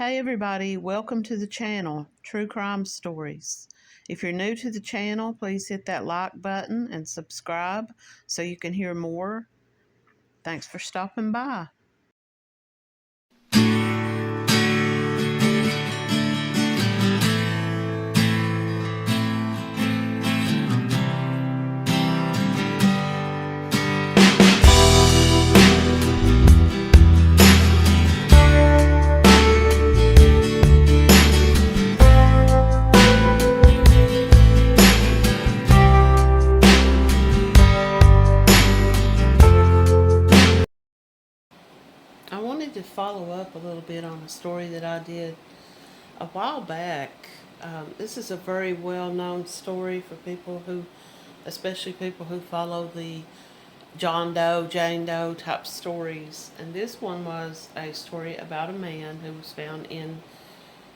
Hey everybody, welcome to the channel, True Crime Stories. If you're new to the channel, please hit that like button and subscribe so you can hear more. Thanks for stopping by. I wanted to follow up a little bit on a story that I did a while back. This is a very well-known story for people who, especially people who follow the John Doe, Jane Doe type stories. And this one was a story about a man who was found in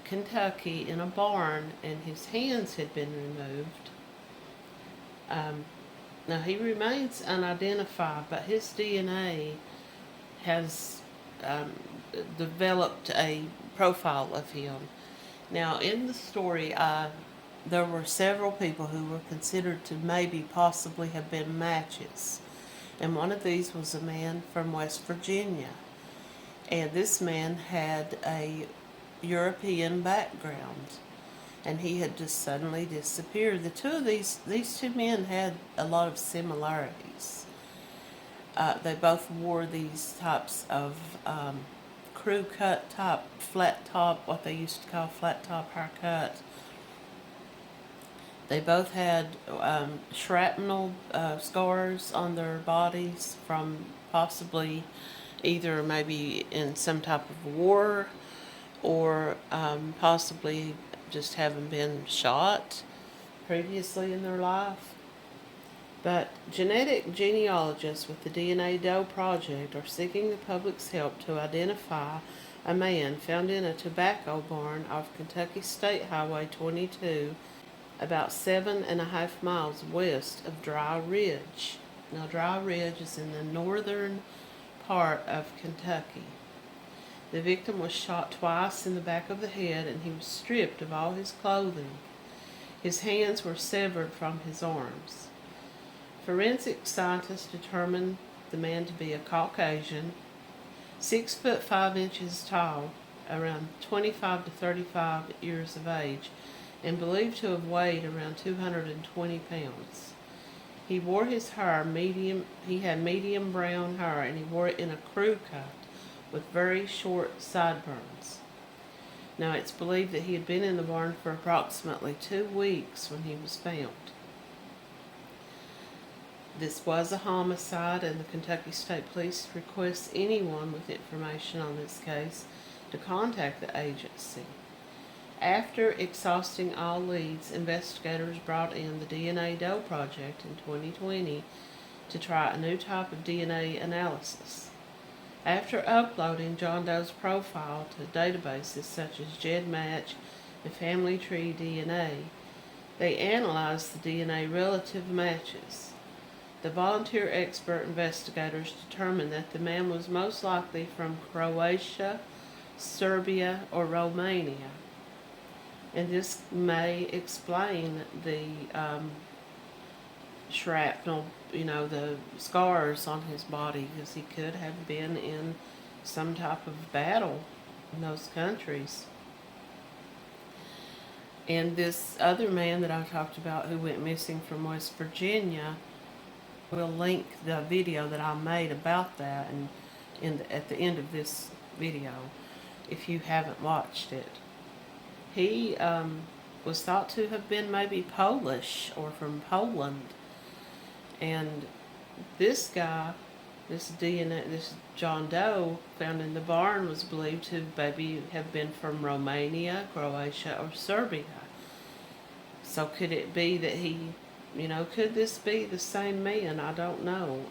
Kentucky in a barn, and his hands had been removed. Now he remains unidentified, but his DNA has developed a profile of him. Now, in the story, there were several people who were considered to maybe possibly have been matches. And one of these was a man from West Virginia. And this man had a European background. And he had just suddenly disappeared. These two men had a lot of similarities. They both wore these types of crew cut type, flat top, what they used to call flat top haircut. They both had shrapnel scars on their bodies from possibly either maybe in some type of war or possibly just having been shot previously in their life. But genetic genealogists with the DNA Doe Project are seeking the public's help to identify a man found in a tobacco barn off Kentucky State Highway 22, about 7.5 miles west of Dry Ridge. Now, Dry Ridge is in the northern part of Kentucky. The victim was shot twice in the back of the head, and he was stripped of all his clothing. His hands were severed from his arms. Forensic scientists determined the man to be a Caucasian, 6 foot 5 inches tall, around 25 to 35 years of age, and believed to have weighed around 220 pounds. He wore his hair he had medium brown hair, and he wore it in a crew cut with very short sideburns. Now, it's believed that he had been in the barn for approximately 2 weeks when he was found. This was a homicide, and the Kentucky State Police requests anyone with information on this case to contact the agency. After exhausting all leads, investigators brought in the DNA Doe Project in 2020 to try a new type of DNA analysis. After uploading John Doe's profile to databases such as GEDmatch and Family Tree DNA, they analyzed the DNA relative matches. The volunteer expert investigators determined that the man was most likely from Croatia, Serbia, or Romania. And this may explain the shrapnel, the scars on his body, because he could have been in some type of battle in those countries. And this other man that I talked about who went missing from West Virginia, we'll link the video that I made about that at the end of this video if you haven't watched it. He was thought to have been maybe Polish or from Poland. And this guy, this John Doe found in the barn, was believed to maybe have been from Romania, Croatia, or Serbia. So could it be that he, could this be the same man? I don't know.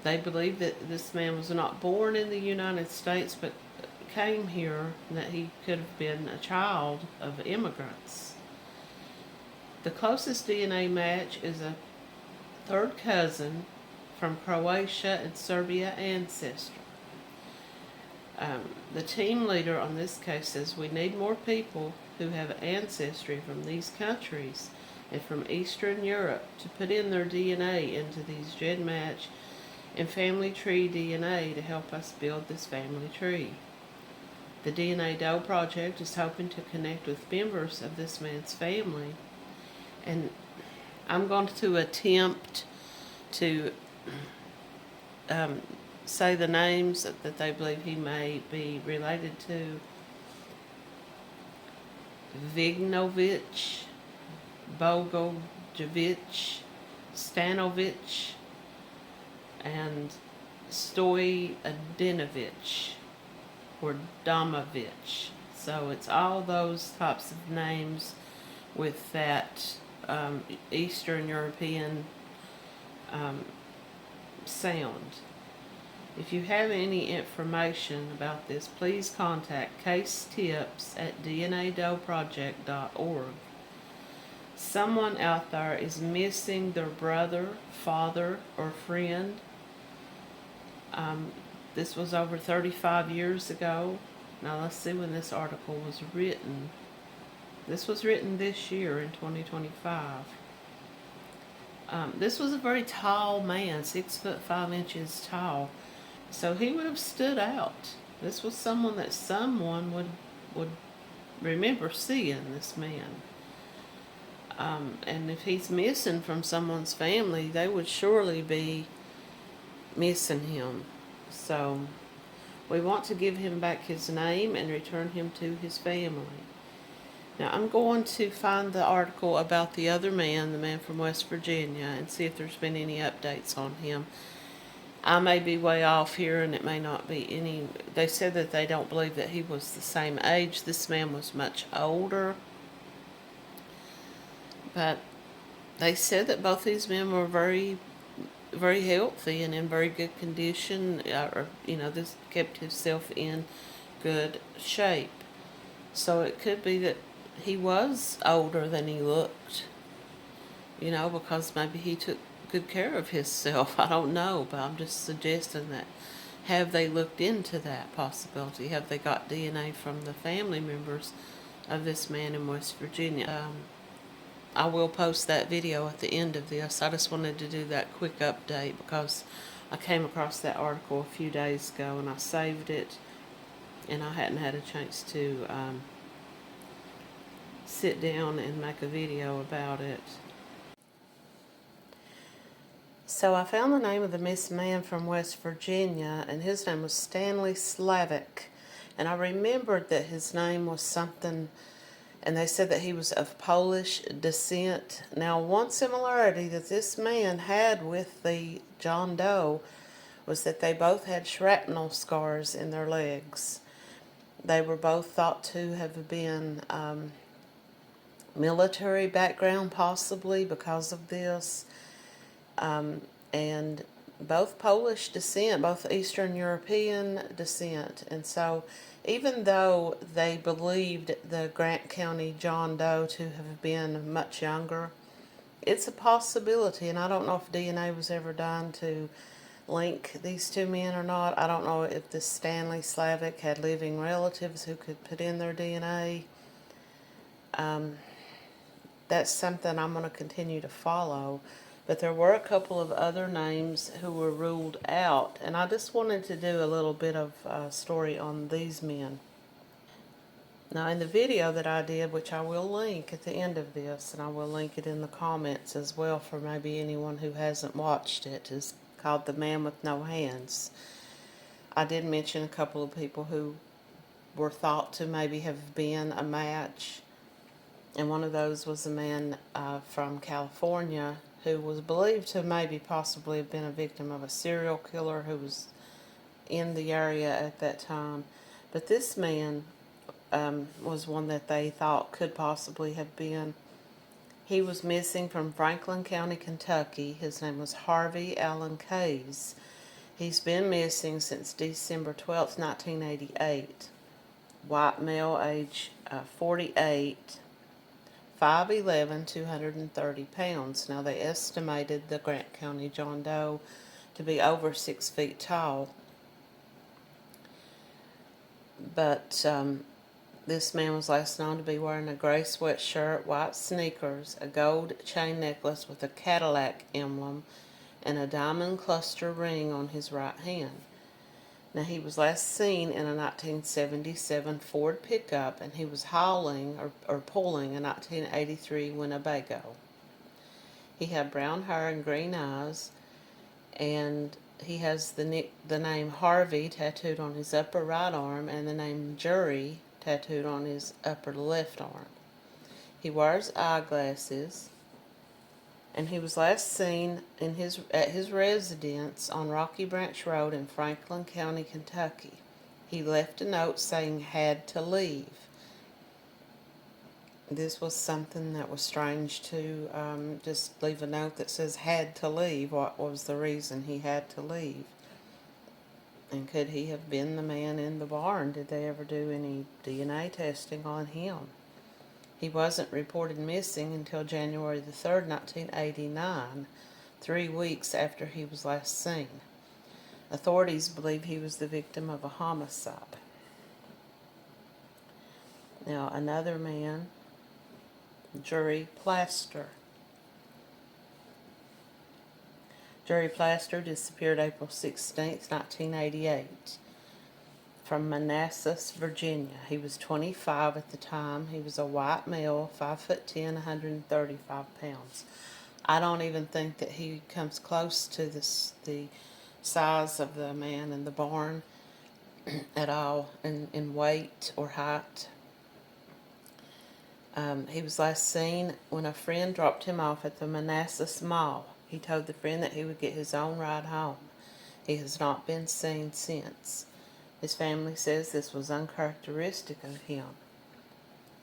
They believe that this man was not born in the United States, but came here, and that he could have been a child of immigrants. The closest DNA match is a third cousin from Croatia and Serbia ancestry. The team leader on this case says we need more people who have ancestry from these countries and from Eastern Europe to put in their DNA into these GEDmatch and family tree DNA to help us build this family tree. The DNA Doe Project is hoping to connect with members of this man's family, and I'm going to attempt to say the names that they believe he may be related to. Vignovich, Bogojevic, Stanovich, and Stoyadinovich or Domovich. So it's all those types of names with that Eastern European sound. If you have any information about this, please contact case-tips@dnadoeproject.org. Someone out there is missing their brother, father, or friend. This was over 35 years ago. Now let's see when this article was written. This was written this year in 2025. This was a very tall man, 6'5" tall. So he would have stood out. This was someone that someone would remember seeing this man. And if he's missing from someone's family, they would surely be missing him. So we want to give him back his name and return him to his family. Now I'm going to find the article about the other man, the man from West Virginia, and see if there's been any updates on him. I may be way off here and it may not be any. They said that they don't believe that he was the same age. This man was much older. But they said that both these men were very, very healthy and in very good condition. This kept himself in good shape. So it could be that he was older than he looked, because maybe he took good care of himself. I don't know, but I'm just suggesting that. Have they looked into that possibility? Have they got DNA from the family members of this man in West Virginia? I will post that video at the end of this. I just wanted to do that quick update because I came across that article a few days ago and I saved it, and I hadn't had a chance to sit down and make a video about it. So I found the name of the missing man from West Virginia, and his name was Stanley Slavic. And I remembered that his name was something, and they said that he was of Polish descent. Now, one similarity that this man had with the John Doe was that they both had shrapnel scars in their legs. They were both thought to have been military background, possibly because of this, and both Polish descent, both Eastern European descent. And so even though they believed the Grant County John Doe to have been much younger, it's a possibility, and I don't know if DNA was ever done to link these two men or not. I don't know if this Stanley Slavic had living relatives who could put in their DNA. That's something I'm going to continue to follow. But there were a couple of other names who were ruled out, and I just wanted to do a little bit of story on these men. Now, in the video that I did, which I will link at the end of this, and I will link it in the comments as well for maybe anyone who hasn't watched it, is called The Man with No Hands. I did mention a couple of people who were thought to maybe have been a match, and one of those was a man from California who was believed to maybe possibly have been a victim of a serial killer who was in the area at that time. But this man was one that they thought could possibly have been. He was missing from Franklin County, Kentucky. His name was Harvey Allen Kays. He's been missing since December 12th, 1988. White male, age 48, 5'11", 230 pounds. Now, they estimated the Grant County John Doe to be over 6 feet tall. But this man was last known to be wearing a gray sweatshirt, white sneakers, a gold chain necklace with a Cadillac emblem, and a diamond cluster ring on his right hand. Now, he was last seen in a 1977 Ford pickup, and he was hauling or pulling a 1983 Winnebago. He had brown hair and green eyes, and he has the name Harvey tattooed on his upper right arm and the name Jury tattooed on his upper left arm. He wears eyeglasses, and he was last seen at his residence on Rocky Branch Road in Franklin County, Kentucky. He left a note saying had to leave. This was something that was strange to just leave a note that says had to leave. What was the reason he had to leave? And could he have been the man in the barn? Did they ever do any DNA testing on him? He wasn't reported missing until January the 3rd, 1989, 3 weeks after he was last seen. Authorities believe he was the victim of a homicide. Now, another man, Jury Plaster. Jury Plaster disappeared April 16, 1988. From Manassas, Virginia. He was 25 at the time. He was a white male, 5'10", 135 pounds. I don't even think that he comes close to the size of the man in the barn at all in weight or height. He was last seen when a friend dropped him off at the Manassas Mall. He told the friend that he would get his own ride home. He has not been seen since. His family says this was uncharacteristic of him.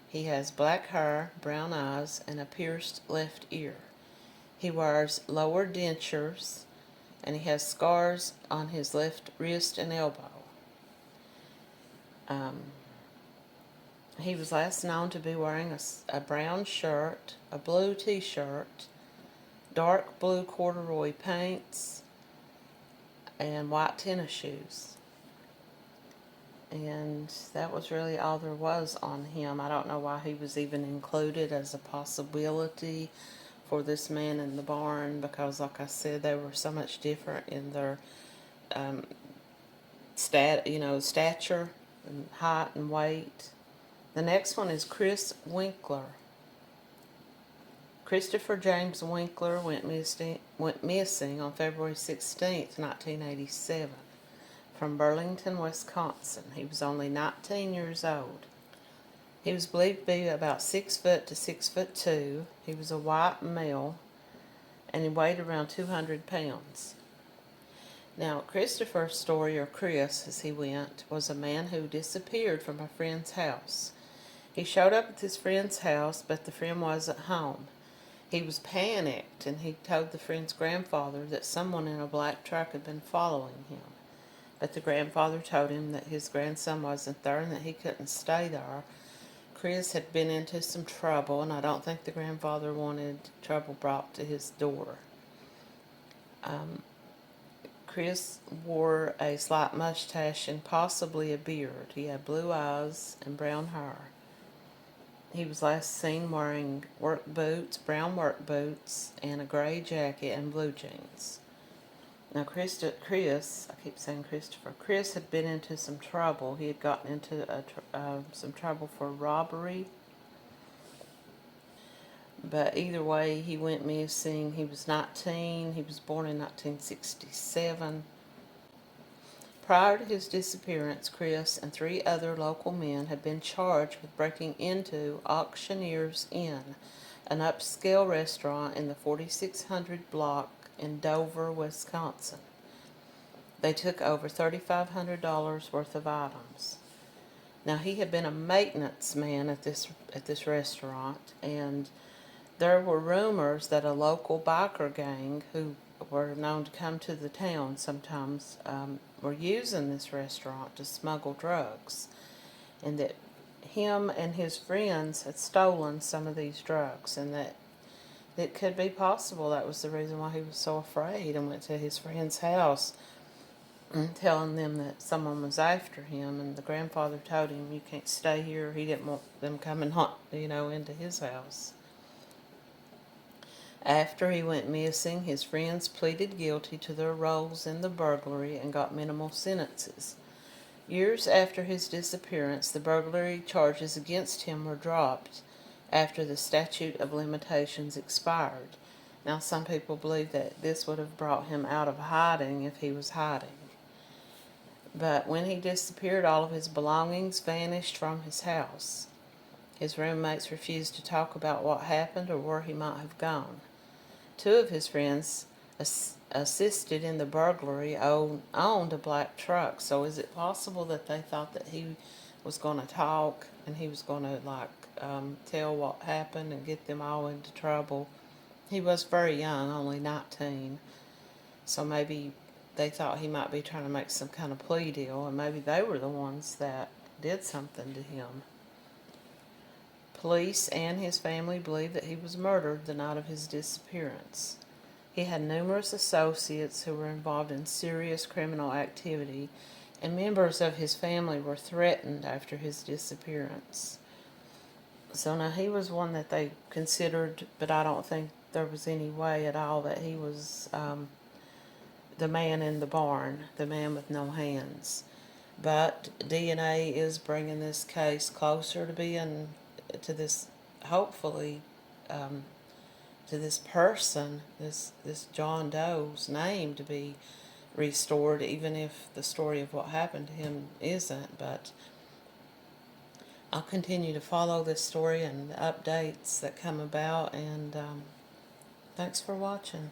He has black hair, brown eyes, and a pierced left ear. He wears lower dentures, and he has scars on his left wrist and elbow. He was last known to be wearing a brown shirt, a blue t-shirt, dark blue corduroy pants, and white tennis shoes. And that was really all there was on him. I don't know why he was even included as a possibility for this man in the barn, because like I said, they were so much different in their stature and height and weight. The next one is Chris Winkler. Christopher James Winkler went missing on February 16, 1987. From Burlington, Wisconsin. He was only 19 years old. He was believed to be about 6 foot to 6'2". He was a white male, and he weighed around 200 pounds. Now, Christopher's story, or Chris as he went, was a man who disappeared from a friend's house. He showed up at his friend's house, but the friend wasn't home. He was panicked, and he told the friend's grandfather that someone in a black truck had been following him. But the grandfather told him that his grandson wasn't there and that he couldn't stay there. Chris had been into some trouble, and I don't think the grandfather wanted trouble brought to his door. Chris wore a slight mustache and possibly a beard. He had blue eyes and brown hair. He was last seen wearing brown work boots, and a gray jacket and blue jeans. Now, Chris, I keep saying Christopher, Chris had been into some trouble. He had gotten into some trouble for robbery. But either way, he went missing. He was 19. He was born in 1967. Prior to his disappearance, Chris and 3 other local men had been charged with breaking into Auctioneer's Inn, an upscale restaurant in the 4600 block in Dover, Wisconsin. They took over $3,500 worth of items. Now, he had been a maintenance man at this restaurant, and there were rumors that a local biker gang, who were known to come to the town sometimes, were using this restaurant to smuggle drugs, and that him and his friends had stolen some of these drugs, and that it could be possible that was the reason why he was so afraid and went to his friend's house and telling them that someone was after him, and the grandfather told him, "You can't stay here." He didn't want them coming, into his house. After he went missing, his friends pleaded guilty to their roles in the burglary and got minimal sentences. Years after his disappearance, the burglary charges against him were dropped after the statute of limitations expired. Now, some people believe that this would have brought him out of hiding if he was hiding. But when he disappeared, all of his belongings vanished from his house. His roommates refused to talk about what happened or where he might have gone. Two of his friends assisted in the burglary, owned a black truck. So is it possible that they thought that he was going to talk and he was going to tell what happened and get them all into trouble? He was very young, only 19. So maybe they thought he might be trying to make some kind of plea deal, and maybe they were the ones that did something to him. Police and his family believe that he was murdered the night of his disappearance. He had numerous associates who were involved in serious criminal activity, and members of his family were threatened after his disappearance. So now he was one that they considered, but I don't think there was any way at all that he was the man in the barn, the man with no hands. But DNA is bringing this case closer to being, to this, hopefully, to this person, this John Doe's name to be restored, even if the story of what happened to him isn't. But I'll continue to follow this story and the updates that come about, and thanks for watching.